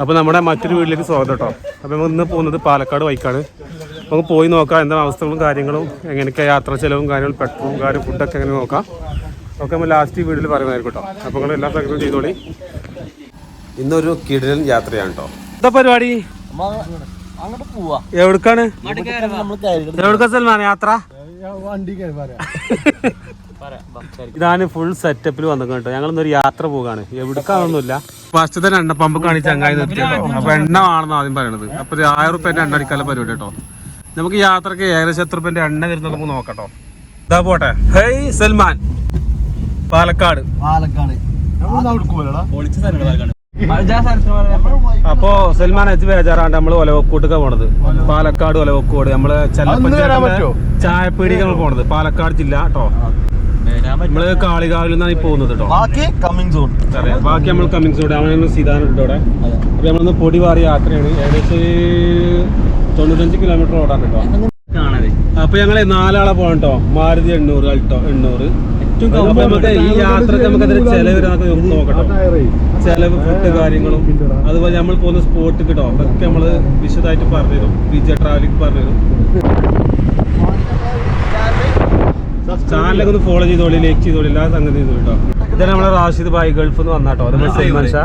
അപ്പോൾ നമ്മുടെ മറ്റൊരു വീട്ടിലേക്ക് സ്വാഗതം കേട്ടോ. അപ്പോൾ നമ്മൾ ഇന്ന് പോകുന്നത് പാലക്കാട് വൈക്കാട്. നമുക്ക് പോയി നോക്കാം എന്താണ് അവസ്ഥകളും കാര്യങ്ങളും, എങ്ങനെയൊക്കെ യാത്ര ചിലവും കാര്യങ്ങളും, പെട്രോളും കാര്യം, ഫുഡൊക്കെ എങ്ങനെ നോക്കാം. ഒക്കെ നമ്മൾ ലാസ്റ്റ് വീട്ടിൽ പറയുന്നതായിരിക്കും കേട്ടോ. അപ്പോൾ നിങ്ങൾ എല്ലാ സ്ഥലങ്ങളും ചെയ്തോളി. ഇന്നൊരു കിടിലൻ യാത്രയാണ് കേട്ടോ. എന്താ പരിപാടി? എവിടേക്കാണ്? എവിടേക്കാ സൽമാൻ യാത്ര? ഇതാണ് ഫുൾ സെറ്റപ്പിൽ വന്നിട്ട് കേട്ടോ. ഞങ്ങളിന്നൊരു യാത്ര പോകാണ്. എവിടേക്കാണെന്നൊന്നുമില്ല. ഫസ്റ്റ് തന്നെ എണ്ണ പമ്പ് കാണിച്ച് ചങ്ങായി നിർത്തി കേട്ടോ. അപ്പൊ എണ്ണ ആണെന്ന് ആദ്യം പറയണത്. അപ്പൊ 1000 റുപ്യന്റെ എണ്ണ അടിക്കാനുള്ള പരിപാടി കേട്ടോ. നമുക്ക് യാത്രക്ക് ഏകദേശം എത്ര റുപ്യന്റെ എണ്ണ വരുന്നത് നമുക്ക് നോക്കട്ടോ. ഇതാ പോട്ടെ. ഹേയ് സൽമാൻ, പാലക്കാട്. അപ്പോ സൽമാൻ എച്ച് ബേജാറാണ്ട് നമ്മള് ഒലവക്കോട്ടൊക്കെ പോണത്. പാലക്കാട് ഒലവക്കോട് നമ്മള് ചായപ്പീടിക്ക് നമ്മൾ പോണത്. പാലക്കാട് ജില്ല കേട്ടോ. നമ്മള് കാളികാവിൽ നിന്നാണ് പോകുന്നത് കേട്ടോ. ബാക്കി നമ്മൾ കമ്മിങ് സോൺ. അവനൊന്ന് സീതാനുണ്ട് ഇവിടെ. അപ്പൊ നമ്മളൊന്ന് പൊടി മാറി യാത്രയാണ്. ഏകദേശം 95 കിലോമീറ്റർ ഓടാൻ കേട്ടോ. അപ്പൊ ഞങ്ങള് 4 ആളെ പോകണം കേട്ടോ. മാരുതി 800, അൾട്ടോ 800. നമുക്ക് ഈ യാത്രക്ക് നമുക്ക് അതിന് ചെലവ് നോക്കട്ടോ. ചെലവ്, ഫുഡ് കാര്യങ്ങളും, അതുപോലെ നമ്മൾ പോകുന്ന സ്പോട്ട് കേട്ടോ. അതൊക്കെ നമ്മള് വിശദമായിട്ട് പറഞ്ഞു തരും. വിജയ ട്രാവലിംഗ് പറഞ്ഞു തരും. ചാനലൊക്കെ ഒന്ന് ഫോളോ ചെയ്തോളി, ലൈക്ക് ചെയ്തോളി, എല്ലാ സംഗതി ചെയ്തോളി കേട്ടോ. ഇതാണ് നമ്മളെ റാഷിദ് ഭായ് ഗൾഫ് എന്ന് വന്നാട്ടോ. സൽമാൻ ഷാ,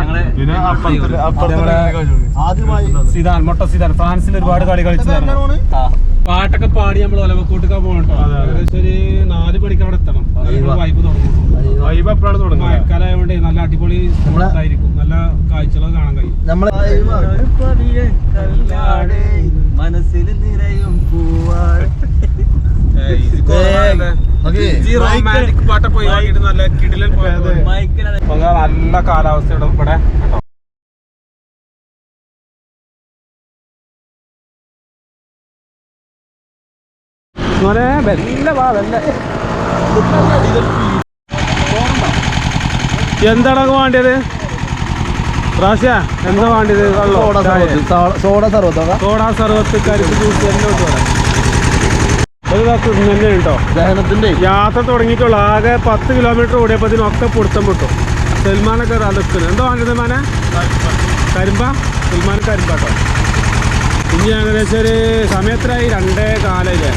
സീതാൻ, മൊട്ട സീതാൻ ഫ്രാൻസിൽ ഒരുപാട് കളി കളിച്ചതാണ്. പാട്ടൊക്കെ പാടി നമ്മൾ ഒലവക്കോട്ടൊക്കെ പോകട്ടോ. ഏകദേശം ഒരു 4 മണിക്ക് അവിടെ എത്തണം. വൈബ് തുടങ്ങും. വൈബ് എപ്പോഴാണ് തുടങ്ങും? മഴക്കാലമായതുകൊണ്ട് നല്ല അടിപൊളി ആയിരിക്കും. നല്ല കാഴ്ചകളൊക്കെ കാണാൻ കഴിയും. മനസ്സിൽ നിറയും റൊമാൻറ്റിക് പാട്ടൊക്കെ പോയി നല്ല കിടിലൻ പോയത്. നല്ല കാലാവസ്ഥ ഇവിടെ കേട്ടോ. എന്താണ് വേണ്ടിയത് പ്രാവശ്യ? എന്താ വേണ്ടിയത്? സോഡ സർവത്ത്, കരിമ്പ് ജ്യൂസ് എല്ലാം തന്നെ ഉണ്ടോ. ദഹനത്തിന്റെ യാത്ര തുടങ്ങിയിട്ടുള്ളൂ. ആകെ 10 കിലോമീറ്റർ ഓടിയപ്പോൾ ഇതിനൊക്കെ പൊടുത്തം പൊട്ടും. സൽമാനൊക്കെ അതൊക്കെ എന്താ വേണ്ടത്? മാനെ കരിമ്പ. സൽമാൻ കരിമ്പാട്ടോ. ഇനി ഏകദേശം ഒരു സമയത്തിലായി 2:15.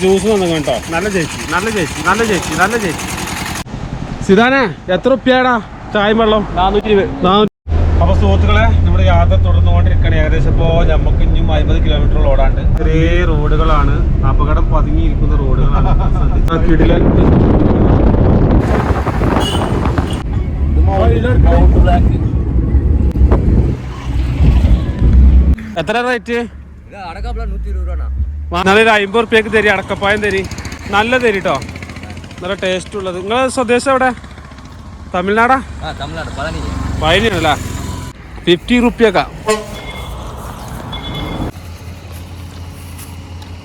ജ്യൂസ് വന്നു കേട്ടോ. നല്ല ചേച്ചി. സിതാനെ എത്ര റുപ്യാടാ ചായ വെള്ളം? 420. അപ്പൊ സുഹൃത്തുക്കളെ, നമ്മുടെ യാത്ര തുടർന്നുകൊണ്ടിരിക്കുകയാണ്. ഏകദേശം ഇപ്പോ നമുക്ക് ഇനിയും 50 കിലോമീറ്റർ ഓടാണ്ട്. ചെറിയ റോഡുകളാണ്, അപകടം പതുങ്ങിയിരിക്കുന്ന റോഡുകളാണ്. കിടിലൻ എത്ര റേറ്റ്? 50 റുപ്യക്ക് തരി. അടക്കപ്പായം തരി, നല്ല തരി കേട്ടോ. നല്ല ടേസ്റ്റ് ഉള്ളത്. നിങ്ങളെ സ്വദേശം എവിടെ? തമിഴ്നാടാ? പഴനിയാണല്ലേ? 50 റുപ്യക്കാ.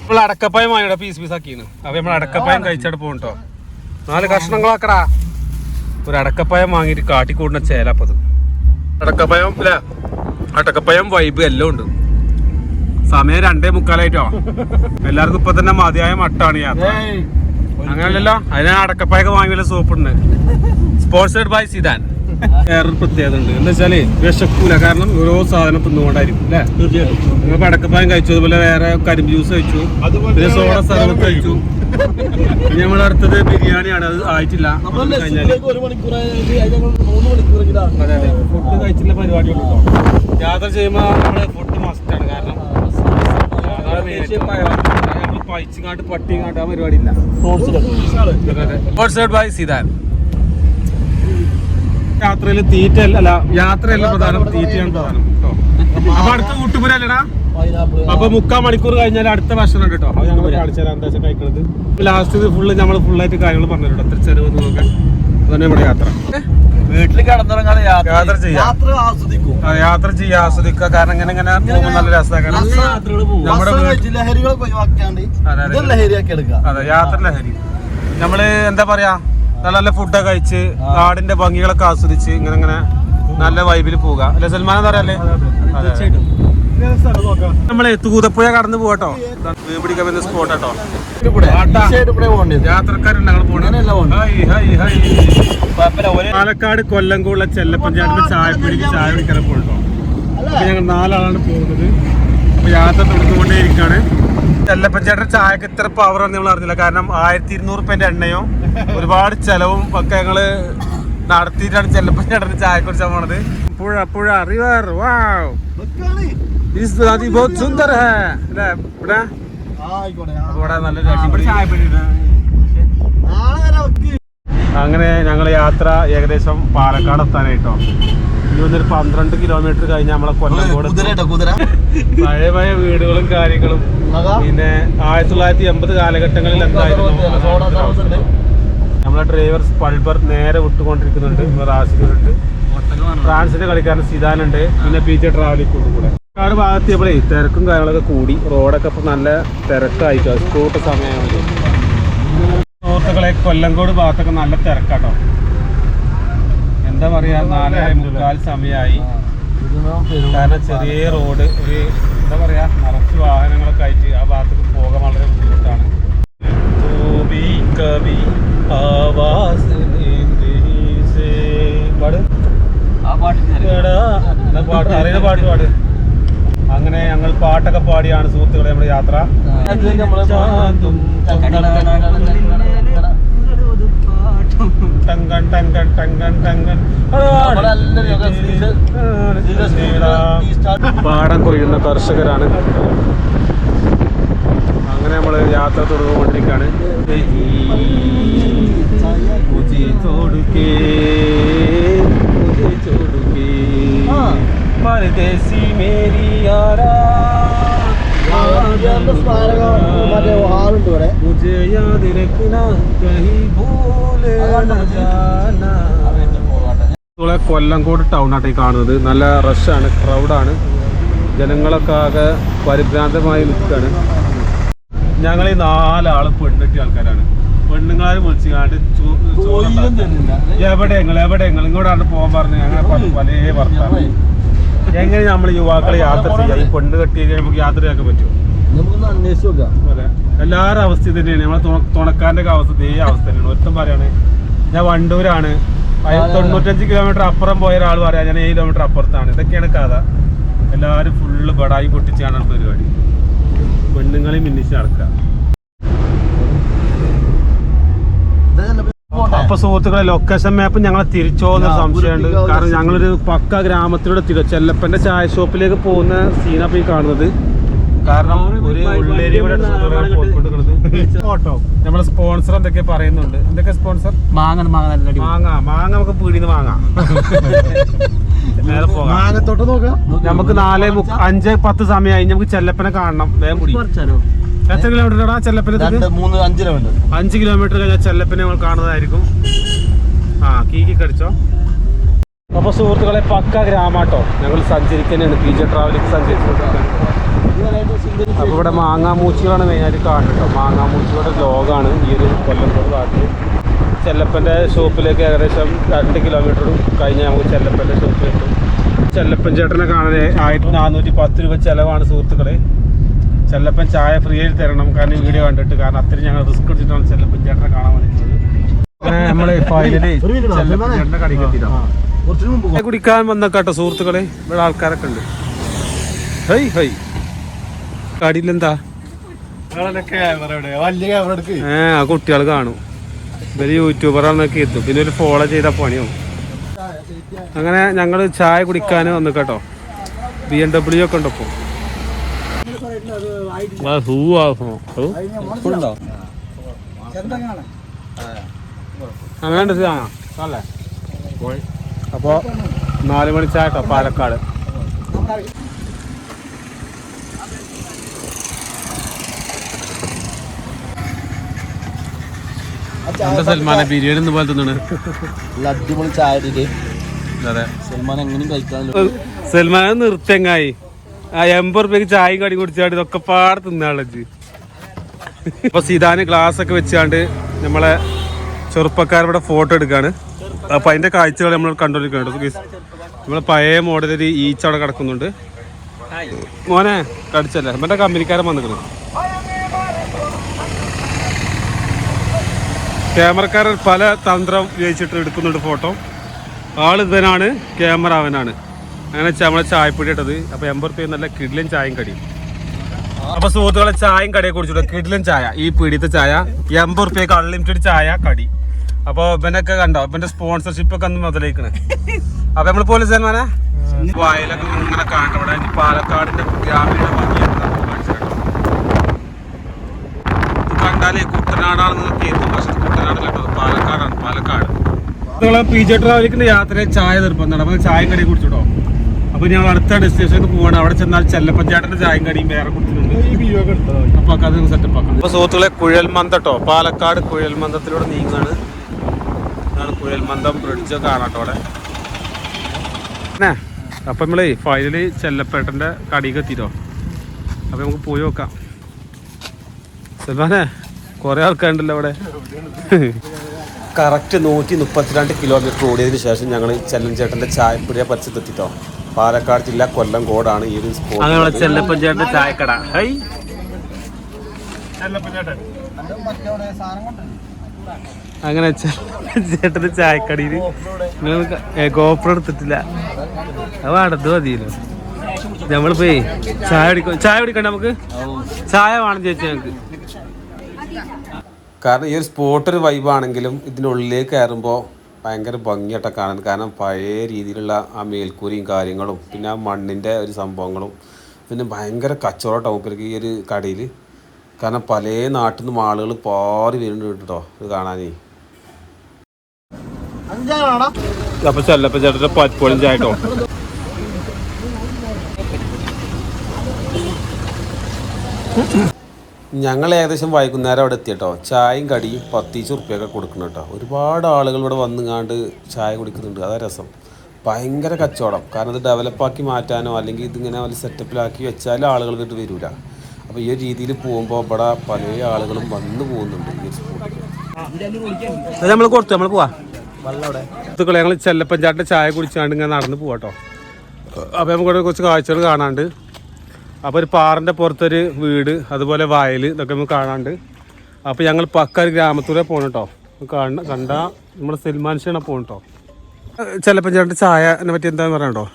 നമ്മൾ അടക്കപ്പായം വാങ്ങിയുടെ പീസ് ആക്കിയാണ്. അപ്പൊ നമ്മൾ അടക്കപ്പായം കഴിച്ചിട്ട് പോകും കേട്ടോ. 4 കഷ്ണങ്ങളാക്കടാ. ഒരു അടക്കപ്പായം വാങ്ങിയിട്ട് കാട്ടിക്കൂടുന്ന ചേലപ്പത്. അടക്കപ്പായം അല്ലേ? അടക്കപ്പായം വൈബ് എല്ലാം ഉണ്ട്. സമയം 2:45 എല്ലാവർക്കും ഇപ്പൊ തന്നെ മതിയായ മട്ടാണ് യാത്ര. അങ്ങനല്ലല്ലോ, അതിന് അടക്കപ്പായൊക്കെ വാങ്ങി വല്ല സോപ്പുണ്ട്. Sponsored by സീതാൻ. വേറൊരു പ്രത്യേകത ഉണ്ട്. എന്താ വെച്ചാല് വിശക്കൂല. കാരണം ഓരോ സാധനം തിന്നുകൊണ്ടായിരിക്കും അല്ലേ? നിങ്ങൾ അടക്കപ്പായം കഴിച്ചു, അതുപോലെ വേറെ കരിമ്പ് ജ്യൂസ് കഴിച്ചു, പിന്നെ സോഡ സർവത്ത് കഴിച്ചു. പിന്നെ നമ്മുടെ അടുത്തത് ബിരിയാണിയാണ്. അത് ആയിട്ടില്ല. കഴിഞ്ഞാല് അതെ ഫുഡ് കഴിച്ചിട്ടുള്ള പരിപാടിയുള്ളൂ കേട്ടോ. യാത്ര ചെയ്യുമ്പോ നമ്മള് ഫുഡ് മസ്റ്റാണ്. കാരണം പൈച്ചിങ്ങാട്ട് പട്ടിങ്ങാട്ട് ആ പരിപാടി ഇല്ല. സ്പോൺസേഡ് ബൈ സീതാൻ. യാത്രയിൽ തീറ്റയല്ല, യാത്രയല്ല പ്രധാനം, തീറ്റയാണ് പ്രധാനം കേട്ടോ. അപ്പൊ അടുത്ത കൂട്ടുപുരല്ലടാ. അപ്പൊ 3/4 മണിക്കൂർ കഴിഞ്ഞാൽ അടുത്ത ഭക്ഷണം ഉണ്ട് കേട്ടോ. ഞങ്ങൾ കാണിച്ചു തരാം എന്താ വെച്ചാൽ കഴിക്കുന്നത്. ലാസ്റ്റ് ഫുള്ള് നമ്മൾ ഫുള്ളായിട്ട് കാര്യങ്ങൾ പറഞ്ഞിട്ടോ. എത്ര ചെലവ് നോക്കാൻ. അതന്നെ നമ്മുടെ യാത്ര. വീട്ടിൽ കിടന്നിറങ്ങാതെ യാത്ര ചെയ്യാൻ ആസ്വദിക്കുക. കാരണം ഇങ്ങനെ പോകുമ്പോൾ നല്ല രസമാണ്. അതെ, യാത്ര ലഹരി. നമ്മള് എന്താ പറയാ, നല്ല നല്ല ഫുഡൊക്കെ കഴിച്ച് നാടിന്റെ ഭംഗികളൊക്കെ ആസ്വദിച്ച് ഇങ്ങനെ നല്ല വൈബിൽ പോവുക അല്ലെ സൽമാൻ? എന്താ പറയാ? നമ്മളെ തൂതപ്പുഴ കടന്നു പോകട്ടോ, മീൻ പിടിക്കാൻ പറ്റുന്ന സ്പോട്ട് കേട്ടോ. യാത്രക്കാരുണ്ട് ഞങ്ങൾ പാലക്കാട് കൊല്ലംകോടുള്ള ചെല്ലപ്പഞ്ചായത്തിലെ ചായപ്പീടിക്ക് ചായ കുടിക്കാൻ പോകട്ടോ. അപ്പൊ ഞങ്ങൾ 4 ആളാണ് പോകുന്നത്. അപ്പൊ യാത്ര തുടർന്നുകൊണ്ടേയിരിക്കാണ്. ചെല്ലപ്പഞ്ചായത്തിന്റെ ചായക്ക് ഇത്ര പവറാണ് നമ്മൾ അറിഞ്ഞില്ല. കാരണം 1200 എണ്ണയോ ഒരുപാട് ചെലവും ഒക്കെ ഞങ്ങള് നടത്തിയിട്ടാണ് ചെല്ലപ്പഞ്ചായത്തിന്റെ ചായ കുടിച്ചാൽ പോണത്. പുഴ പുഴ റിവർ വാവ് സുന്ദർ അങ്ങനെ ഞങ്ങൾ യാത്ര ഏകദേശം പാലക്കാട് എത്താനായിട്ടോ. ഇനി വന്നൊരു 12 കിലോമീറ്റർ കഴിഞ്ഞാൽ നമ്മളെ കൊല്ലംകോട് പഴയ പഴയ വീടുകളും കാര്യങ്ങളും. പിന്നെ 1980 കാലഘട്ടങ്ങളിൽ എന്തായിരുന്നു നമ്മളെ ഡ്രൈവർ പൾബർ നേരെ വിട്ടുകൊണ്ടിരിക്കുന്നുണ്ട്. റാസിലുണ്ട്, ഫ്രാൻസിന്റെ കളിക്കാരൻ സിദാനുണ്ട്, പിന്നെ PJ ട്രാവലിംഗ് കൂടെ. പാലക്കാട് ഭാഗത്തിയപ്പോഴേ തിരക്കും കാര്യങ്ങളൊക്കെ കൂടി. റോഡൊക്കെ ഇപ്പൊ നല്ല തിരക്കായിട്ടോ, സ്കൂട്ട് സമയമായിട്ട്. സുഹൃത്തുക്കളെ കൊല്ലംകോട് ഭാഗത്തൊക്കെ നല്ല തിരക്കാട്ടോ. എന്താ പറയാ, 4:45 സമയമായി. കാരണം ചെറിയ റോഡ്, ഒരു എന്താ പറയാ നിറച്ച് വാഹനങ്ങളൊക്കെ ആയിട്ട് ആ ഭാഗത്തേക്ക് പോകാൻ വളരെ ബുദ്ധിമുട്ടാണ്. അറിയുന്ന പാട്ട് പാട്. അങ്ങനെ ഞങ്ങൾ പാട്ടൊക്കെ പാടിയാണ് സുഹൃത്തുക്കളെ നമ്മുടെ യാത്ര. ടങ്കൻ ടങ്കൻ ടങ്കൻ ടങ്കൻ പാടം കൊയ്യുന്ന കർഷകരാണ്. അങ്ങനെ നമ്മൾ യാത്ര തുടർന്നുകൊണ്ടിരിക്കുകയാണ്. परदेसी मेरी यारा मुझे याद रखना कहीं भूल न जाना. കൊല്ലംകോട് ടൗൺ ആയിട്ട് കാണുന്നത്. നല്ല റഷാണ്, ക്രൗഡാണ്. ജനങ്ങളൊക്കെ ആകെ പരിഭ്രാന്തമായി നിൽക്കുകയാണ്. ഞങ്ങൾ ഈ 4 ആള് പെണ്ണെട്ടിയ ആൾക്കാരാണ്. പെണ്ണുങ്ങളാരും വിളിച്ചാണ്ട് എവിടെ ഇങ്ങോട്ടാണ് പോകാൻ പറഞ്ഞു. അങ്ങനെ പല ഭർത്താവ്. എങ്ങനെ നമ്മൾ യുവാക്കളെ യാത്ര ചെയ്യാം? ഈ പെണ്ണ് കെട്ടി നമുക്ക് യാത്ര ചെയ്യാൻ പറ്റുമോ? അതെ, എല്ലാവരും അവസ്ഥ തന്നെയാണ്. നമ്മളെ തുണക്കാരൻ്റെ ഒക്കെ അവസ്ഥ ഇതേ അവസ്ഥ തന്നെയാണ്. ഒരുത്തം പറയാണ് ഞാൻ വണ്ടൂരാണ്, 95 കിലോമീറ്റർ അപ്പുറം പോയ ഒരാൾ പറയാം ഞാൻ 7 കിലോമീറ്റർ അപ്പുറത്താണ്. ഇതൊക്കെയാണ് കഥ. എല്ലാവരും ഫുള്ള് ബടായി പൊട്ടിച്ചാണ് പരിപാടി. പെണ്ണുങ്ങളെയും മിന്നിച്ച് നടക്കുക. അപ്പൊ സുഹൃത്തുക്കളെ, ലൊക്കേഷൻ മാപ്പ് ഞങ്ങളെ തിരിച്ചോന്ന് സംശയമുണ്ട്. കാരണം ഞങ്ങളൊരു പക്ക ഗ്രാമത്തിലൂടെ ചെല്ലപ്പന്റെ ചായ ഷോപ്പിലേക്ക് പോകുന്ന സീനാണ് ഈ കാണുന്നത്. കാരണം ഒരു ഉള്ളേരിയ കൂടെ ഓട്ടോ. നമ്മളെ സ്പോൺസർ എന്തൊക്കെ പറയുന്നുണ്ട്. എന്തൊക്കെ സ്പോൺസർ? മാങ്ങ നമുക്ക് പീടിന്ന് വാങ്ങാം. നേരെ പോകാം. നമുക്ക് 4:05-10 സമയമായി. നമുക്ക് ചെല്ലപ്പനെ കാണണം. വേഗം കൂടി. എത്ര കിലോമീറ്റർ? ചെല്ലപ്പന 5 കിലോമീറ്റർ കഴിഞ്ഞാൽ ചെല്ലപ്പനെ നമ്മൾ കാണുന്നതായിരിക്കും. കീക്കി കടിച്ചോ. അപ്പൊ സുഹൃത്തുക്കളെ, പക്ക ഗ്രാമാട്ടോ ഞങ്ങൾ സഞ്ചരിക്കുന്നതാണ്. PJ travelling സഞ്ചരിച്ചിട്ടുണ്ട്. അപ്പൊ ഇവിടെ മാങ്ങാമൂച്ചികളാണ് മെയിനായിട്ട് കാണുന്നത്. മാങ്ങാമൂച്ചികളുടെ ലോഗാണ് ഈ ഒരു കൊല്ലംകോട് ഭാഗത്ത്. ചെല്ലപ്പൻ്റെ ഷോപ്പിലേക്ക് ഏകദേശം 2 കിലോമീറ്റർ കഴിഞ്ഞാൽ നമുക്ക് ചെല്ലപ്പൻ്റെ ഷോപ്പിലെത്തും. ചെല്ലപ്പൻ ചേട്ടനെ കാണാൻ 1410 രൂപ ചിലവാണ് സുഹൃത്തുക്കളെ. ചെല്ലപ്പൻ ചായ ഫ്രീ ആയിട്ട് തരണം. കാരണം ഈ വീഡിയോ കണ്ടിട്ട്. കാരണം അത്രയും ഞങ്ങൾ റിസ്ക് എടുത്തിട്ടാണ് ചെല്ലപ്പൻ ചേട്ടനെ കാണാൻ വന്നിട്ടുള്ളത്. അങ്ങനെ നമ്മള് ഫൈനലി ചെല്ലപ്പൻ ചേട്ടൻ്റെ കടയ്ക്ക് എത്തിയിട്ടാണ് കുടിക്കാൻ വന്നേക്കാട്ടോ സുഹൃത്തുക്കളെ. ഇവിടെ ആൾക്കാരൊക്കെ ഉണ്ട്. കടിയിലെന്താ കുട്ടികൾ കാണും. ഇവര് യൂട്യൂബറാണെന്നൊക്കെ എത്തും. പിന്നെ ഒരു ഫോളോ ചെയ്താൽ പണിയാവും. അങ്ങനെ ഞങ്ങൾ ചായ കുടിക്കാൻ വന്നു കേട്ടോ. BMW ഒക്കെ ഉണ്ട്. ഇപ്പോൾ അങ്ങനെ അല്ലേ. അപ്പോൾ 4 മണി ചായ കേട്ടോ പാലക്കാട്. സൽമാനെ ബിരിയാണി പോലെ തിന്നാണ്. അടിപൊളി ചായ. അതെ, സൽമാൻ എങ്ങനെയും കഴിക്കാൻ. സൽമാൻ നിർത്തങ്ങായി 80 രൂപയ്ക്ക് ചായ കടി കുടിച്ചാണ്ട് ഇതൊക്കെ പാടെ തിന്നാളജ്. അപ്പൊ സിദാന് ഗ്ലാസ് ഒക്കെ വെച്ചാണ്ട് നമ്മളെ ചെറുപ്പക്കാരുടെ ഫോട്ടോ എടുക്കാണ്. അപ്പൊ അതിന്റെ കാഴ്ചകൾ നമ്മൾ കണ്ടോണ്ടിരിക്കുന്നുണ്ട്. നമ്മളെ പഴയ മോഡൽ ഒരു ഈച്ച അവിടെ കിടക്കുന്നുണ്ട്. മോനെ കടിച്ചല്ലേ മറ്റേ കമ്പനിക്കാരൻ വന്നിക്കണം. ക്യാമറക്കാരൻ പല തന്ത്രം ഉപയോഗിച്ചിട്ട് എടുക്കുന്നുണ്ട് ഫോട്ടോ. ആൾ ഇവനാണ്, ക്യാമറ അവനാണ്. അങ്ങനെ നമ്മളെ ചായപ്പൊടി ഇട്ടത്. അപ്പോൾ 80 രൂപ നല്ല കിടിലൻ ചായയും കടിയും. അപ്പോൾ സുഹൃത്തുക്കളെ ചായയും കടിയെ കുടിച്ചിട്ട് കിടിലൻ ചായ, ഈ പീടിയത്തെ ചായ 80 രൂപയ്ക്ക് അൺലിമിറ്റഡ് ചായ കടി. അപ്പോൾ ഇവനൊക്കെ കണ്ടോ, ഇവന്റെ സ്പോൺസർഷിപ്പ് ഒക്കെ ഒന്ന് മുതലേക്കണേ. അപ്പൊ നമ്മള് പോലീസ് സന്മാനെ വയലൊക്കെ ഇങ്ങനെ കാണട്ടെ. ഇവിടെ പാലക്കാടിന്റെ ഗ്രാമീണ ഭംഗിയാണ് കണ്ടാലേ കുട്ടനാടാണെന്ന് കേൾക്കും. പക്ഷെ കുട്ടനാടിലോ പാലക്കാടാണ്. പാലക്കാട് നിങ്ങളെ PJ ട്രാവലിന്റെ യാത്രയിൽ ചായ നിർബന്ധമാണ്. അപ്പൊ ചായയും കടിയും കുടിച്ചിട്ടോ. അപ്പൊ ഞങ്ങൾ അടുത്ത ഡെസ്റ്റിനേഷനിൽ പോവാണ്. അവിടെ ചെന്നാൽ ചെല്ലപ്പഞ്ചാട്ടിന്റെ ചായയും കടിയും വേറെ കുടിച്ചിട്ടുണ്ട്. അപ്പൊ അത് സെറ്റപ്പ് ആക്കാം. അപ്പൊ സുഹൃത്തുക്കളെ കുഴൽമന്തട്ടോ, പാലക്കാട് കുഴൽമന്തത്തിലൂടെ നീങ്ങാണ്. കുഴൽമന്തം ബ്രിഡ്ജ് കാണാട്ടോ അവിടെ. അപ്പൊ നമ്മളേ ഫൈനലി ചെല്ലപ്പേട്ടന്റെ കടിയൊക്കെ എത്തിട്ടോ. അപ്പൊ നമുക്ക് പോയി നോക്കാം. സൽമാനെ കുറെ ആൾക്കാരുണ്ടല്ലോ അവിടെ. കറക്റ്റ് 132 കിലോമീറ്റർ ഓടിയതിന് ശേഷം ഞങ്ങൾ ചെല്ലഞ്ചേട്ടന്റെ ചായപ്പൊടിയ പരിസരത്തെത്തിട്ടോ. പാലക്കാട് ജില്ല കൊല്ലം കോടാണ് ഈ ഒരു സ്പോട്ട്. ചെല്ലപ്പഞ്ചേട്ടന്റെ ചായക്കട. അങ്ങനെ ചേട്ടന്റെ ചായക്കടിയിൽ ഗോപ്രം എടുത്തിട്ടില്ല. അത് അടുത്ത് മതിയല്ലോ. നമ്മൾ പോയി ചായ കുടിക്കണ്ട നമുക്ക്. ചായ വേണം ചേച്ചി ഞങ്ങൾക്ക്. കാരണം ഈ ഒരു സ്പോട്ട് ഒരു വൈബാണെങ്കിലും ഇതിനുള്ളിലേക്ക് കയറുമ്പോൾ ഭയങ്കര ഭംഗിയായിട്ടൊക്കെ കാണാൻ. കാരണം പഴയ രീതിയിലുള്ള ആ മേൽക്കൂരിയും കാര്യങ്ങളും പിന്നെ ആ മണ്ണിൻ്റെ ഒരു സംഭവങ്ങളും പിന്നെ ഭയങ്കര കച്ചവടം ടൗപ്പിലേക്ക് ഈ ഒരു കടയിൽ. കാരണം പല നാട്ടിൽ നിന്നും ആളുകൾ പാറി വരുന്നുണ്ട് കേട്ടോ ഇത് കാണാനേ. അപ്പൊ ചെല്ലപ്പ ചേട്ടന്റെ പച്ചപ്പോഴും ചായട്ടോ. ഞങ്ങൾ ഏകദേശം വൈകുന്നേരം അവിടെ എത്തിയിട്ടോ. ചായയും കടിയും 10 ഉറുപ്പ്യൊക്കെ കൊടുക്കണം കേട്ടോ. ഒരുപാട് ആളുകൾ ഇവിടെ വന്നുങ്ങാണ്ട് ചായ കുടിക്കുന്നുണ്ട്. അതാ രസം. ഭയങ്കര കച്ചവടം. കാരണം ഇത് ഡെവലപ്പാക്കി മാറ്റാനോ അല്ലെങ്കിൽ ഇതിങ്ങനെ വലിയ സെറ്റപ്പിലാക്കി വെച്ചാലും ആളുകൾ ഇങ്ങോട്ട് വരില്ല. അപ്പോൾ ഈ ഒരു രീതിയിൽ പോകുമ്പോൾ ഇവിടെ പല ആളുകളും വന്നു പോകുന്നുണ്ട് ഈ ഒരു സ്പോട്ടിൽ. നമ്മൾ കൊടുത്തു നമ്മൾ പോവാ. ഞങ്ങൾ ചെല്ലപ്പഞ്ചാട്ടിന്റെ ചായ കുടിച്ചാണ്ട് ഇങ്ങനെ നടന്ന് പോവാട്ടോ. അപ്പോൾ നമുക്ക് കുറച്ച് കാഴ്ചകൾ കാണാണ്ട്. അപ്പോൾ ഒരു പാറിൻ്റെ പുറത്തൊരു വീട്, അതുപോലെ വയൽ, ഇതൊക്കെ നമുക്ക് കാണാണ്ട്. അപ്പോൾ ഞങ്ങൾ പക്ക ഒരു ഗ്രാമത്തൂടെ പോകണം കേട്ടോ. കണ്ടാൽ നമ്മുടെ സൽമാൻ ഷാണ് പോകണം കേട്ടോ. ചെല്ലപ്പഞ്ചാട്ടിന്റെ ചായനെ പറ്റി എന്താന്ന് പറയണ്ടോ?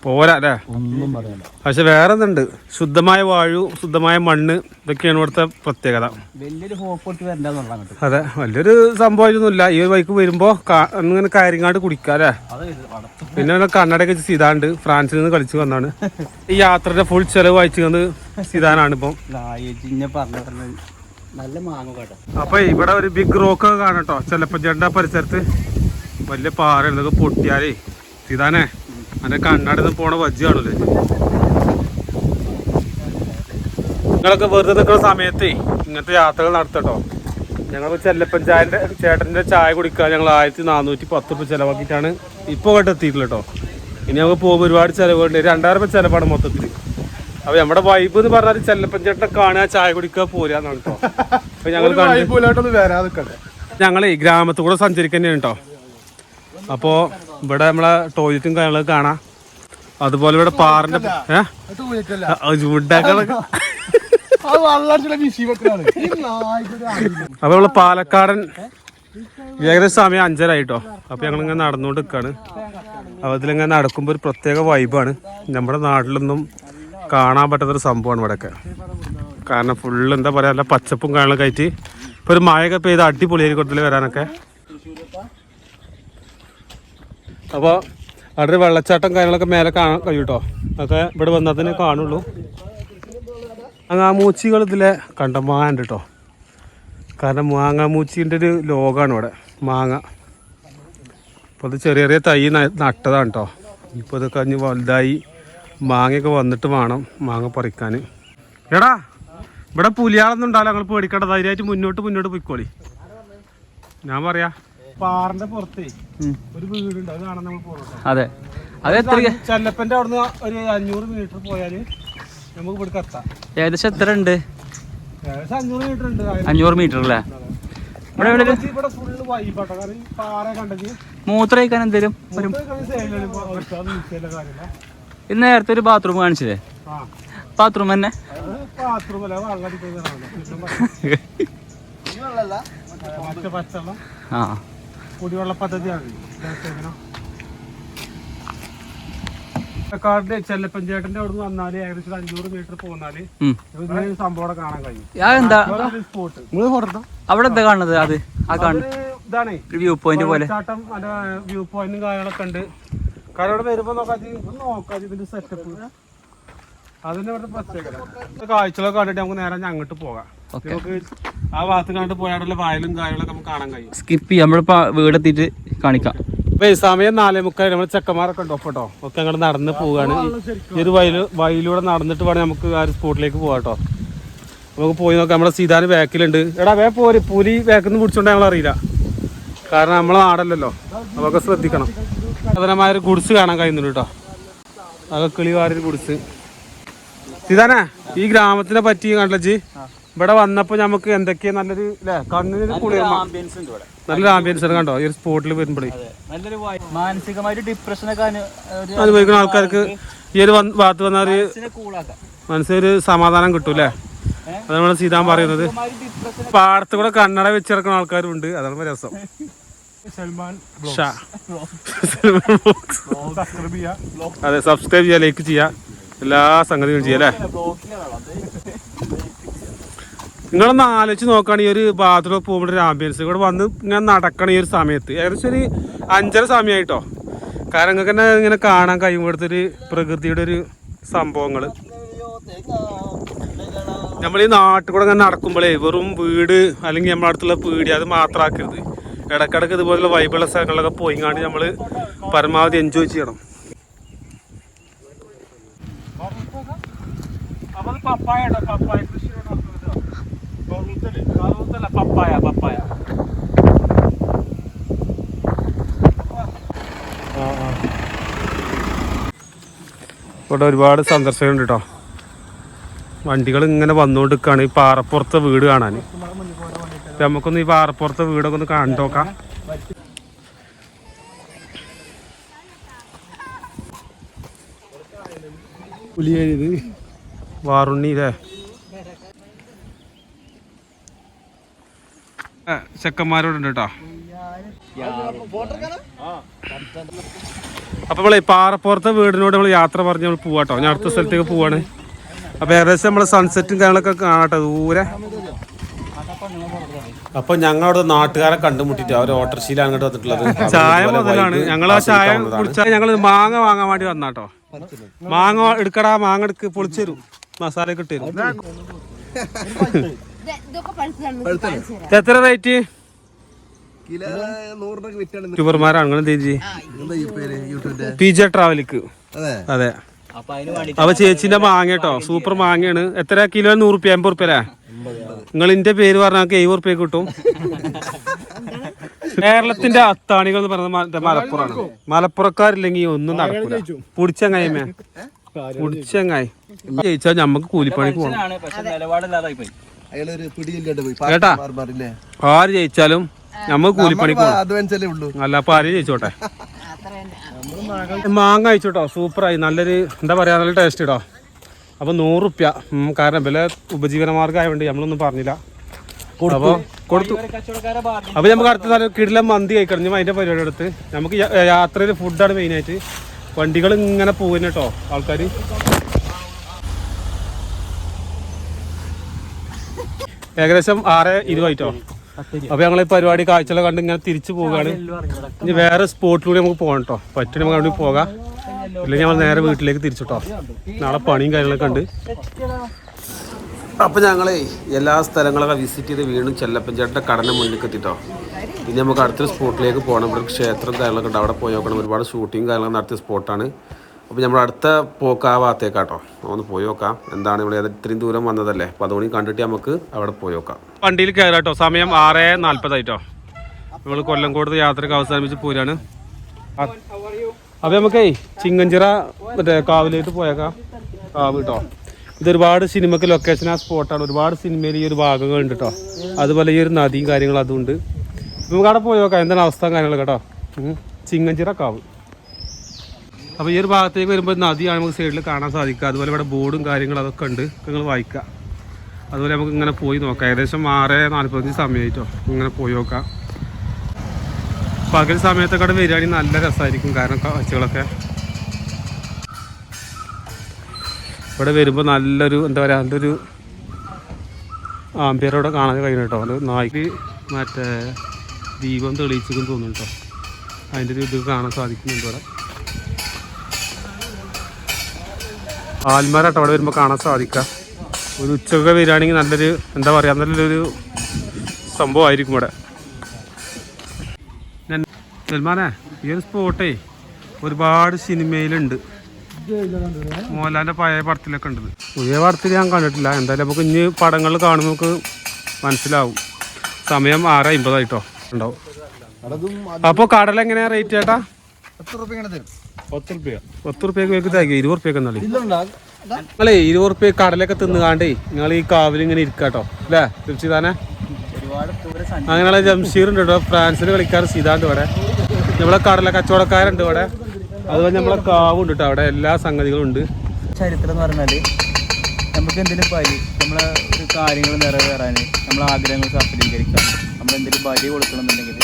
പോരാ അല്ലേ? ഒന്നും പറയണ്ട. പക്ഷെ വേറെ എന്തുണ്ട്, ശുദ്ധമായ വായു, ശുദ്ധമായ മണ്ണ്, ഇതൊക്കെയാണ് ഇവിടുത്തെ പ്രത്യേകത. അതെ, വലിയൊരു സംഭവമൊന്നുമില്ല. ഈ ഒരു ബൈക്ക് വരുമ്പോ ഇങ്ങനെ കയറിങ്ങാണ്ട് കുടിക്കാല്ലേ. പിന്നെ കണ്ണടയൊക്കെ സിതാണ്ട് ഫ്രാൻസിൽ നിന്ന് കളിച്ചു വന്നാണ്. ഈ യാത്രയുടെ ഫുൾ ചെലവ് വായിച്ചത് സിതാനാണ് ഇപ്പം. അപ്പൊ ഇവിടെ ഒരു ബിഗ് റോക്ക് കാണട്ടോ ചെല്ലപ്പഞ്ചാട്ടിന്റെ പരിസരത്ത്. വലിയ പാറ പൊട്ടിയാലേ സിതാനെ അതിന്റെ കണ്ണടന്ന് പോണ വജ്ജ് കാണൂലേ. നിങ്ങളൊക്കെ വെറുതെ നിൽക്കുന്ന സമയത്തേ ഇങ്ങനത്തെ യാത്രകൾ നടത്തട്ടോ. ഞങ്ങൾ ചേട്ടന്റെ ചായ കുടിക്കാൻ ഞങ്ങൾ 1410 രൂപ ചിലവാക്കിയിട്ടാണ് ഇപ്പോൾ ഇങ്ങോട്ട് എത്തിയിട്ടില്ല കേട്ടോ. ഇനി നമുക്ക് പോകുമ്പോൾ ഒരുപാട് ചിലവുണ്ട്. 2000 രൂപ ചിലവാണ് മൊത്തത്തിൽ. അപ്പൊ നമ്മുടെ വൈബ് എന്ന് പറഞ്ഞാൽ ചെല്ലപ്പഞ്ചേട്ടനെ കാണുക, ചായ കുടിക്കുക, പോരാന്നാണ് കേട്ടോ. അപ്പൊ ഞങ്ങളേ ഗ്രാമത്തിൽ കൂടെ സഞ്ചരിക്കുക തന്നെയാണ് കേട്ടോ. അപ്പോൾ ഇവിടെ നമ്മളെ ടോയ്ലറ്റും കാര്യങ്ങളൊക്കെ കാണാം. അതുപോലെ ഇവിടെ പാറിന്റെ അപ്പൊ നമ്മള് പാലക്കാടൻ ഏകദേശം സമയം 5:30 ആയിട്ടോ. അപ്പൊ ഞങ്ങളിങ്ങനെ നടന്നുകൊണ്ട് നിൽക്കാണ്. അപ്പൊ ഇതിലിങ്ങനെ നടക്കുമ്പോൾ ഒരു പ്രത്യേക വൈബാണ്. നമ്മുടെ നാട്ടിലൊന്നും കാണാൻ പറ്റാത്തൊരു സംഭവമാണ് ഇവിടെയൊക്കെ. കാരണം ഫുള്ള് എന്താ പറയാ, നല്ല പച്ചപ്പും കാര്യങ്ങളൊക്കെ ആയിട്ട് ഇപ്പൊ ഒരു മഴയൊക്കെ പെയ്ത് അടിപൊളിയായിരിക്കും വരാനൊക്കെ. അപ്പോൾ അവിടെ ഒരു വെള്ളച്ചാട്ടം കാര്യങ്ങളൊക്കെ മേലെ കാണാൻ കഴിയും കേട്ടോ. അതൊക്കെ ഇവിടെ വന്നാൽ തന്നെ കാണുള്ളൂ. മാങ്ങാമൂച്ചികൾ ഇതിലെ കണ്ടമാനുണ്ട് കേട്ടോ. കാരണം മാങ്ങാമൂച്ചിൻ്റെ ഒരു ലോകമാണ് ഇവിടെ. മാങ്ങ അപ്പോൾ അത് ചെറിയ ചെറിയ തൈ നട്ടതാണ് കേട്ടോ. ഇപ്പോൾ ഇത് കഴിഞ്ഞ് വലുതായി മാങ്ങയൊക്കെ വന്നിട്ട് വേണം മാങ്ങ പറിക്കാൻ. എടാ ഇവിടെ പുലിയാളൊന്നും ഉണ്ടാവില്ല, ഞങ്ങൾ പേടിക്കേണ്ട. ധൈര്യമായിട്ട് മുന്നോട്ട് പോയിക്കോളി. ഞാൻ പറയാ പാറിന്റെ പുറത്തേ ഒരു വീടുണ്ട്, അത് കാണാൻ നമ്മൾ പോകണം. അതെ, ചെല്ലപ്പന്റെ അവിടുന്ന് ഒരു 500 മീറ്റർ പോയാല് നമുക്ക് ഇവിടെ എത്താം. ഏകദേശം എത്ര ഉണ്ട്? ഏകദേശം 500 മീറ്റർ ഉണ്ട്. 500 മീറ്റർ അല്ലേ? ഇവിടെ ഫുള്ള് വൈബാട്ടോ. കാരണം പാറ കണ്ടെങ്കിൽ മൂത്രം കഴിക്കാൻ എന്തേലും ഇത് നേരത്തെ ഒരു ബാത്റൂം കാണിച്ചില്ലേ? ബാത്റൂം തന്നെ. ആ കുടിവെള്ള പദ്ധതിയാണ് ചെല്ലപ്പഞ്ചേട്ടന്റെ അവിടെ നിന്ന് വന്നാല് ഏകദേശം 500 മീറ്റർ പോന്നാല് സംഭവം കാണാൻ കഴിയും. അവിടെ എന്താ കാണുന്നത്? അത് ആ കാണുന്നത് ഇതാണ് വ്യൂ പോയിന്റ് പോലെ. ചാട്ടം നല്ല വ്യൂ പോയിന്റും കാര്യങ്ങളൊക്കെ ഉണ്ട്. കാരണം ഇവിടെ വരുമ്പോ നോക്കാതി ഇതിന്റെ സെറ്റപ്പ് അതിന്റെ ഇവിടുത്തെ പ്രത്യേകത കാഴ്ചകളൊക്കെ കണ്ടിട്ട് നമുക്ക് നേരെ അങ്ങോട്ട് പോകാം. നമുക്ക് ആ ഭാഗത്ത് കണ്ടിട്ട് പോയാലുള്ള വയലും കാര്യങ്ങളൊക്കെ നമുക്ക് കാണാൻ കഴിയും. സ്കിപ്പ് ചെയ്യാം, നമ്മളിപ്പോ വീടെത്തിയിട്ട് കാണിക്കാം. സമയം 4:30 നമ്മൾ ചെക്കന്മാരൊക്കെ ഉണ്ടോ കേട്ടോ ഒക്കെ അങ്ങോട്ട് നടന്ന് പോവുകയാണ്. ഈ ഒരു വയലിലൂടെ നടന്നിട്ട് വേണം നമുക്ക് ആ ഒരു സ്പോട്ടിലേക്ക് പോകാം കേട്ടോ. നമുക്ക് പോയി നോക്കാം. നമ്മളെ സീതാന് ബാക്കിലുണ്ട്. എടാ പുലി ബാക്കിൽ നിന്ന് പിടിച്ചോണ്ട് ഞങ്ങൾ അറിയില്ല, കാരണം നമ്മളെ നാടല്ലല്ലോ. അതൊക്കെ ശ്രദ്ധിക്കണം. അതിനമായൊരു ഗുഡ്സ് കാണാൻ കഴിയുന്നുണ്ട് കേട്ടോ. അതൊക്കെ കിളിവാരൊരു ഗുഡ്സ്. സീതാനെ ഈ ഗ്രാമത്തിനെ പറ്റി കണ്ടേ ഇവിടെ വന്നപ്പോ നമുക്ക് എന്തൊക്കെയാ നല്ലൊരു കണ്ണിന് കുളിർമ, നല്ലൊരു ആംബിയൻസ് ആണ് കണ്ടോ ഈ ഒരു സ്പോട്ടിൽ വരുമ്പോഴേ. മാനസികമായിട്ട് ഡിപ്രഷൻ ഒക്കെ അനുഭവിക്കുന്ന ആൾക്കാർക്ക് ഈ ഒരു ഭാഗത്ത് വന്നാൽ മനസ്സിലൊരു സമാധാനം കിട്ടൂല്ലേ. അത് നമ്മൾ സീതാൻ പറയുന്നത്. പാടത്ത് കൂടെ കണ്ണട വെച്ചിറക്കുന്ന ആൾക്കാരും ഉണ്ട്. അതാണ് രസം. അതെ, സബ്സ്ക്രൈബ് ചെയ്യാ, ലൈക്ക് ചെയ്യാ, എല്ലാ സംഗതികളും ചെയ്യാം അല്ലേ. നിങ്ങളൊന്ന് ആലോചിച്ച് നോക്കുകയാണ് ഈ ഒരു ബാത്റൂമിൽ പോകുമ്പോൾ ഒരു ആംബിയൻസ്. ഇവിടെ വന്ന് ഇങ്ങനെ നടക്കണം ഈ ഒരു സമയത്ത്. ഏകദേശം ഒരു 5:30 സമയമായിട്ടോ. കാരണം നിങ്ങൾക്ക് തന്നെ ഇങ്ങനെ കാണാൻ കഴിയുമ്പോഴത്തെ ഒരു പ്രകൃതിയുടെ ഒരു സംഭവങ്ങൾ. നമ്മൾ ഈ നാട്ടിൽ കൂടെ ഇങ്ങനെ നടക്കുമ്പോഴേ വെറും വീട് അല്ലെങ്കിൽ നമ്മുടെ അടുത്തുള്ള പീടി അത് മാത്രമാക്കരുത്. ഇടക്കിടക്ക് ഇതുപോലുള്ള വൈബുള്ള സ്ഥലങ്ങളിലൊക്കെ പോയിങ്ങാണ്ട് നമ്മൾ പരമാവധി എൻജോയ് ചെയ്യണം. പപ്പായ കൃഷി പപ്പായ ഇവിടെ ഒരുപാട് സന്ദർശകരുണ്ട് കേട്ടോ. വണ്ടികൾ ഇങ്ങനെ വന്നുകൊണ്ടിരിക്കുകയാണ് ഈ പാറപ്പുറത്തെ വീട് കാണാൻ. നമുക്കൊന്ന് ഈ പാറപ്പുറത്തെ വീടൊക്കെ ഒന്ന് കണ്ടു നോക്കാം. പുലിയത് വാറുണ്ണിയില്ലേ. ചെക്കന്മാരോടുണ്ട് കേട്ടോ. അപ്പൊ നമ്മളെ പാറപ്പുറത്തെ വീടിനോട് നമ്മൾ യാത്ര പറഞ്ഞ് നമ്മൾ പോവാട്ടോ. ഞാൻ അടുത്ത സ്ഥലത്തേക്ക് പോവാണ്. അപ്പൊ ഏകദേശം നമ്മള് സൺസെറ്റും കാര്യങ്ങളൊക്കെ കാണാട്ടോ ദൂരെ. അപ്പൊ ഞങ്ങളവിടെ നാട്ടുകാരെ കണ്ടുമുട്ടിട്ട് അവർ ഓട്ടർശീല അങ്ങോട്ട് വന്നിട്ടുള്ളത്. ചായ മുതലാണ്. ഞങ്ങൾ ആ ചായ കുടിച്ചാൽ ഞങ്ങൾ മാങ്ങ വാങ്ങാൻ വേണ്ടി വന്നാട്ടോ. മാങ്ങ എടുക്കടാ, മാങ്ങ എടുക്ക്, പൊളിച്ചു തരും, മസാല ഒക്കെ ഇട്ട് തരും. എത്ര റേറ്റ്? യൂട്യൂബർമാരാണ് നിങ്ങൾ ചേച്ചി. PJ ട്രാവലിക്ക്. അതെ. അപ്പൊ ചേച്ചിന്റെ മാങ്ങ കേട്ടോ, സൂപ്പർ മാങ്ങയാണ്. എത്ര കിലോ? 100 റുപ്യ, 80 റുപ്യ അല്ലേ? നിങ്ങൾ ഇന്റെ പേര് പറഞ്ഞാൽ 70 റുപ്യ കിട്ടും. കേരളത്തിന്റെ അത്താണികൾ എന്ന് പറയുന്നത് മലപ്പുറമാണ്. മലപ്പുറക്കാരില്ലെങ്കിൽ ഒന്നും നടക്കൂല. പുടിച്ചങ്ങായ്മേ, പുടിച്ചങ്ങായി ജയിച്ചാൽ ഞമ്മക്ക് കൂലിപ്പണിക്ക് പോകണം കേട്ടാ. ആര് ജയിച്ചാലും ഞമ്മക്ക് കൂലിപ്പണിക്ക് പോകണം. അല്ല അപ്പൊ ആര് ജയിച്ചോട്ടെ. മാങ്ങ കഴിച്ചോട്ടോ, സൂപ്പറായി. നല്ലൊരു എന്താ പറയാ, നല്ല ടേസ്റ്റ് ഇട്ടോ. അപ്പൊ 100 റുപ്യ. കാരണം വില ഉപജീവന മാർഗം ആയതുകൊണ്ട് നമ്മളൊന്നും പറഞ്ഞില്ല. അപ്പൊ കൊടുത്തു. അപ്പൊ നമുക്ക് അടുത്ത നല്ല കിടിലം മന്തി കഴിക്കണം. അതിന്റെ പരിപാടി എടുത്ത് നമുക്ക് യാത്രയിൽ ഫുഡാണ് മെയിനായിട്ട്. വണ്ടികൾ ഇങ്ങനെ പോകുന്ന കേട്ടോ ആൾക്കാർ. ഏകദേശം 6:20 ആയിട്ടോ. അപ്പൊ ഞങ്ങൾ ഈ പരിപാടി കാഴ്ചകളെ കണ്ട് ഇങ്ങനെ തിരിച്ചു പോവുകയാണ്. ഇനി വേറെ സ്പോട്ടിലൂടെ നമുക്ക് പോകണം കേട്ടോ. പറ്റും നമുക്ക് അവിടെ പോകാം. ഇല്ലെങ്കിൽ ഞങ്ങൾ നേരെ വീട്ടിലേക്ക് തിരിച്ചിട്ടോ. നാളെ പണിയും കാര്യങ്ങളൊക്കെ ഉണ്ട്. അപ്പൊ ഞങ്ങളെ എല്ലാ സ്ഥലങ്ങളൊക്കെ വിസിറ്റ് ചെയ്ത് വീണ്ടും ചെല്ലപ്പഞ്ചേട്ടൻ്റെ കടന മുന്നിലേക്ക് എത്തിട്ടോ. ഇനി നമുക്ക് അടുത്തൊരു സ്പോട്ടിലേക്ക് പോകണം. ഇവിടെ ക്ഷേത്രം കാര്യങ്ങളൊക്കെ ഉണ്ട്, അവിടെ പോയി നോക്കണം. ഒരുപാട് ഷൂട്ടിങ് കാര്യങ്ങളൊക്കെ നടത്തിയ സ്പോട്ടാണ്. അപ്പോൾ നമ്മൾ അടുത്ത പോക്ക് ആ ഭാഗത്തേക്കാട്ടോ. ഒന്ന് പോയി നോക്കാം എന്താണ് ഇവിടെ. ഇത്രയും ദൂരം വന്നതല്ലേ, അപ്പോൾ അതുകൊണ്ട് കണ്ടിട്ട് നമുക്ക് അവിടെ പോയി നോക്കാം. വണ്ടിയിൽ കയറാട്ടോ. സമയം 6:40 ആയിട്ടോ. നമ്മൾ കൊല്ലംകോട് യാത്രയ്ക്ക് അവസാനിപ്പിച്ച് പോരാണ്. അപ്പോൾ നമുക്കേ ചിങ്ങഞ്ചിറ മറ്റേ കാവിലേക്ക് പോയേക്കാം. കാവ് കേട്ടോ. ഇതൊരുപാട് സിനിമക്ക് ലൊക്കേഷൻ ആ സ്പോട്ടാണ്. ഒരുപാട് സിനിമയിൽ ഈ ഒരു ഭാഗങ്ങളുണ്ട് കേട്ടോ. അതുപോലെ ഈ ഒരു നദിയും കാര്യങ്ങളും അതുകൊണ്ട് നമുക്ക് അവിടെ പോയി നോക്കാം എന്താണ് അവസ്ഥ കാര്യങ്ങളൊക്കെ കേട്ടോ. ചിങ്ങഞ്ചിറ കാവ്. അപ്പോൾ ഈ ഒരു ഭാഗത്തേക്ക് വരുമ്പോൾ നദിയാണ് നമുക്ക് സൈഡിൽ കാണാൻ സാധിക്കുക. അതുപോലെ ഇവിടെ ബോർഡും കാര്യങ്ങളും അതൊക്കെ ഉണ്ട്, നിങ്ങൾ വായിക്കുക. അതുപോലെ നമുക്ക് ഇങ്ങനെ പോയി നോക്കാം. ഏകദേശം 6:45 സമയമായിട്ടോ ഇങ്ങനെ പോയി നോക്കാം. പകൽ സമയത്തൊക്കെ അവിടെ വരികയാണെങ്കിൽ നല്ല രസമായിരിക്കും. കാരണം കാഴ്ചകളൊക്കെ ഇവിടെ വരുമ്പോൾ നല്ലൊരു എന്താ പറയുക, നല്ലൊരു ആംബിയറോടെ കാണാൻ കഴിയണം കേട്ടോ. അത് നായ്ക്ക് മറ്റേ ദീപം തെളിയിച്ചെന്ന് തോന്നുന്നു കേട്ടോ. അതിൻ്റെ ഒരു ഇത് കാണാൻ സാധിക്കുന്നുണ്ട് ഇവിടെ. ആൽമരാട്ടോ അവിടെ വരുമ്പോൾ കാണാൻ സാധിക്കുക. ഒരു ഉച്ചയൊക്കെ വരികയാണെങ്കിൽ നല്ലൊരു എന്താ പറയുക, നല്ലൊരു സംഭവമായിരിക്കും ഇവിടെ. സൽമാനെ, ഈ ഒരു സ്പോട്ടേ ഒരുപാട് സിനിമയിലുണ്ട്. മോഹൻലാലിൻ്റെ പഴയ പടത്തിലൊക്കെ ഉണ്ട്. പുതിയ പടത്തിൽ ഞാൻ കണ്ടിട്ടില്ല. എന്തായാലും നമുക്ക് ഇനി പടങ്ങൾ കാണുമ്പോൾ നമുക്ക് മനസ്സിലാവും. സമയം 6:50 ഉണ്ടാവും. അപ്പോൾ കടൽ എങ്ങനെയാ റേറ്റ് ചേട്ടാ? 10 റുപ്യക്ക് വെക്ക് തയ്ക്കുക. 20 റുപ്യക്ക് എന്നാലും നിങ്ങളേ 20 റുപ്യ കടലൊക്കെ തിന്നുകാണ്ടേ നിങ്ങൾ ഈ കാവിൽ ഇങ്ങനെ ഇരിക്കാട്ടോ അല്ലേ തീർച്ചയാനെ. അങ്ങനെയുള്ള ജംഷീർ ഉണ്ട് കേട്ടോ, ഫ്രാൻസിൽ കളിക്കാർ സീതാണ്ട് ഇവിടെ. നമ്മളെ കടല കച്ചവടക്കാരുണ്ട് ഇവിടെ. അതുപോലെ നമ്മളെ കാവുണ്ട് കേട്ടോ, അവിടെ എല്ലാ സംഗതികളും ഉണ്ട്. ചരിത്രം എന്ന് പറഞ്ഞാൽ നമുക്ക് എന്തെങ്കിലും നമ്മളെ ഒരു കാര്യങ്ങൾ നിറവേറാൻ, നമ്മളെ ആഗ്രഹങ്ങൾ സഫലീകരിക്കാൻ, നമ്മൾ എന്തെങ്കിലും ബലി കൊടുക്കണമെന്നുണ്ടെങ്കിൽ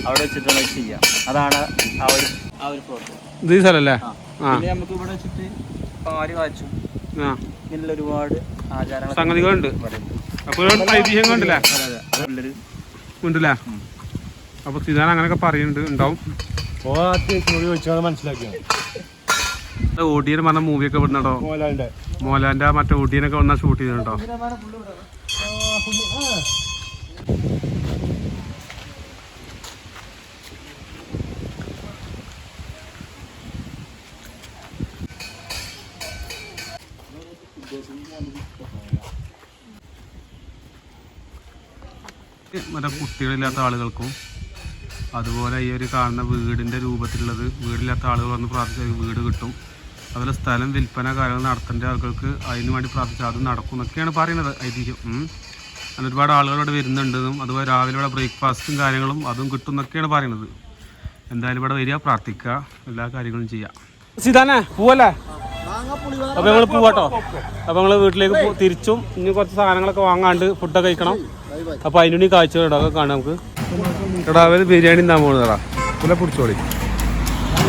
അവിടെ വെച്ചിട്ടുള്ള ചെയ്യാം. അതാണ് ആ ഒരു പ്രവർത്തനം. ഇത് ഈ സ്ഥലമല്ലേ? പിന്നെ നമുക്ക് ഇവിടെ വെച്ചിട്ട് പാല് കാച്ചും, ഇങ്ങനെയുള്ള ഒരുപാട് ആചാരങ്ങൾ സംഗതികളുണ്ട്. അപ്പോൾ ഐതിഹ്യം ഉണ്ടല്ലേ ഉണ്ടല്ലേ? അപ്പോൾ സീതാൻ അങ്ങനെയൊക്കെ പറയുന്നുണ്ട്, ഉണ്ടാവും. ഓടിയൻ പറഞ്ഞ മൂവിയൊക്കെ വിടുന്നുണ്ടോ? മോഹൻലാലിന്റെ മറ്റേ ഓടിയനൊക്കെ വന്നാൽ ഷൂട്ട് ചെയ്തിട്ടുണ്ടോ? മറ്റേ കുട്ടികളില്ലാത്ത ആളുകൾക്കും അതുപോലെ ഈ ഒരു കാണുന്ന വീടിൻ്റെ രൂപത്തിലുള്ളത് വീടില്ലാത്ത ആളുകൾ വന്ന് പ്രാർത്ഥിച്ചാൽ വീട് കിട്ടും. അതുപോലെ സ്ഥലം വിൽപ്പന കാര്യങ്ങൾ നടത്തേണ്ട ആളുകൾക്ക് അതിന് വേണ്ടി പ്രാർത്ഥിച്ചാൽ അത് നടക്കും എന്നൊക്കെയാണ് പറയുന്നത് ഐതിഹ്യം. അങ്ങനെ ഒരുപാട് ആളുകളോട് വരുന്നുണ്ടെന്നും അതുപോലെ രാവിലെ ഇവിടെ ബ്രേക്ക്ഫാസ്റ്റും കാര്യങ്ങളും അതും കിട്ടും എന്നൊക്കെയാണ് പറയുന്നത്. എന്തായാലും ഇവിടെ വരിക, പ്രാർത്ഥിക്കുക, എല്ലാ കാര്യങ്ങളും ചെയ്യാം. സീതാനെ പോവല്ലേ? അപ്പോൾ ഞങ്ങൾ പോവാട്ടോ. അപ്പോൾ ഞങ്ങൾ വീട്ടിലേക്ക് തിരിച്ചും ഇനി കുറച്ച് സാധനങ്ങളൊക്കെ വാങ്ങാണ്ട് ഫുഡൊക്കെ കഴിക്കണം. അപ്പോൾ അതിനുവേണ്ടി കാഴ്ചകളുണ്ടോ അതൊക്കെ കാണാം നമുക്ക്. എടാ അവർ ബിരിയാണി എന്താ പോകുന്നതാ പുല പിടിച്ചോളി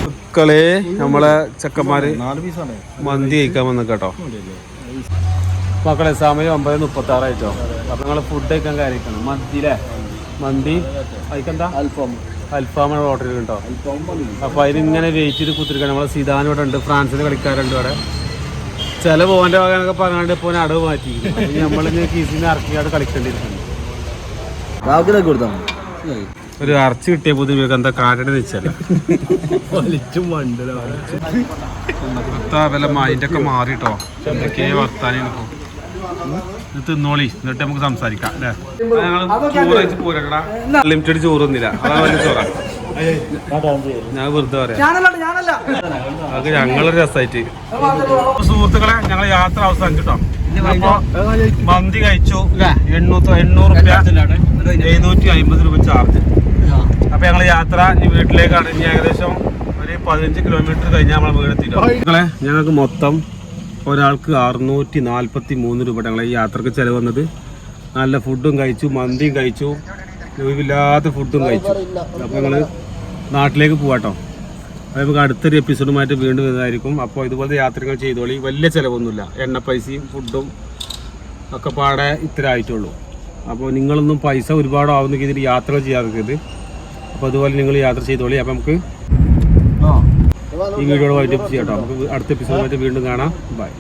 മക്കളെ. നമ്മളെ ചെക്കന്മാർ മന്തി കഴിക്കാൻ വന്നു കേട്ടോ മക്കളെ. സമയം 9:36 അപ്പോൾ ഞങ്ങൾ ഫുഡ് കഴിക്കാൻ കാര്യക്കണം. മന്തിയിലെ മന്തി കഴിക്കെന്താ അൽഫാമാണ് ഓർഡർ ചെയ്തിട്ടോ. അപ്പോൾ അതിനിങ്ങനെ വെയിറ്റ് ചെയ്ത് കുത്തിരിക്കണം. നമ്മളെ സീതാൻ ഇവിടെ ഉണ്ട്, ഫ്രാൻസിന് കളിക്കാറുണ്ട് ഇവിടെ. ചില പോകാൻ്റെ ഭാഗമൊക്കെ പറഞ്ഞാണ്ട് ഇപ്പോൾ അടവ് മാറ്റി നമ്മളിങ്ങനെ കീസിന് ഇറക്കിയാട് കളിക്കേണ്ടിയിരിക്കുന്നു. ഒരു ഇറച്ചി കിട്ടിയ പുതിയ എന്താ കാറ്റടി വെച്ചല്ല വില മൈൻഡ് ഒക്കെ മാറിട്ടോ. എന്തൊക്കെയാ വർത്താനം ഇപ്പോൾ ഇത് തിന്നോളി, എന്നിട്ട് നമുക്ക് സംസാരിക്കാം അല്ലേ. ഞങ്ങൾ ചോറ് വെച്ച് പോരടാ, അൺലിമിറ്റഡ് ചോറൊന്നുമില്ല. അതാണ് വലിയ ചോറാ. ഞാൻ വെറുതെ പറയാം, അത് ഞങ്ങളൊരു രസമായിട്ട്. സുഹൃത്തുക്കളെ, ഞങ്ങൾ യാത്ര അവസാനിച്ചിട്ടോ. അപ്പൊ മന്തി കഴിച്ചു അല്ലേ, 800 രൂപ 750 രൂപ ചാർജ്. അപ്പൊ ഞങ്ങൾ യാത്ര ഇനി വീട്ടിലേക്കാണ്. ഇനി ഏകദേശം ഒരു 15 കിലോമീറ്റർ കഴിഞ്ഞാൽ നമ്മളെ വീടെത്തിട്ടോ. മക്കളെ, ഞങ്ങൾക്ക് മൊത്തം ഒരാൾക്ക് 643 രൂപ ഞങ്ങൾ ഈ യാത്രക്ക് ചിലവ് വന്നത്. നല്ല ഫുഡും കഴിച്ചു, മന്തിയും കഴിച്ചു, ഒഴിവില്ലാത്ത ഫുഡും കഴിച്ചു. അപ്പോൾ ഞങ്ങൾ നാട്ടിലേക്ക് പോവാട്ടോ. അത് നമുക്ക് അടുത്തൊരു എപ്പിസോഡുമായിട്ട് വീണ്ടും വരുന്നതായിരിക്കും. അപ്പോൾ ഇതുപോലത്തെ യാത്രകൾ ചെയ്തോളി, വലിയ ചിലവൊന്നുമില്ല. എണ്ണ പൈസയും ഫുഡും ഒക്കെ പാടെ ഇത്ര ആയിട്ടുള്ളൂ. അപ്പോൾ നിങ്ങളൊന്നും പൈസ ഒരുപാട് ആവുന്നെങ്കിൽ ഇതിൽ യാത്ര ചെയ്യാതിരിക്കരുത്. അപ്പോൾ അതുപോലെ നിങ്ങൾ യാത്ര ചെയ്തോളി. അപ്പോൾ നമുക്ക് ഈ വീഡിയോയുടെ വൈൻഡപ്പ് ചെയ്യാം കേട്ടോ. നമുക്ക് അടുത്ത എപ്പിസോഡുമായിട്ട് വീണ്ടും കാണാം. ബൈ.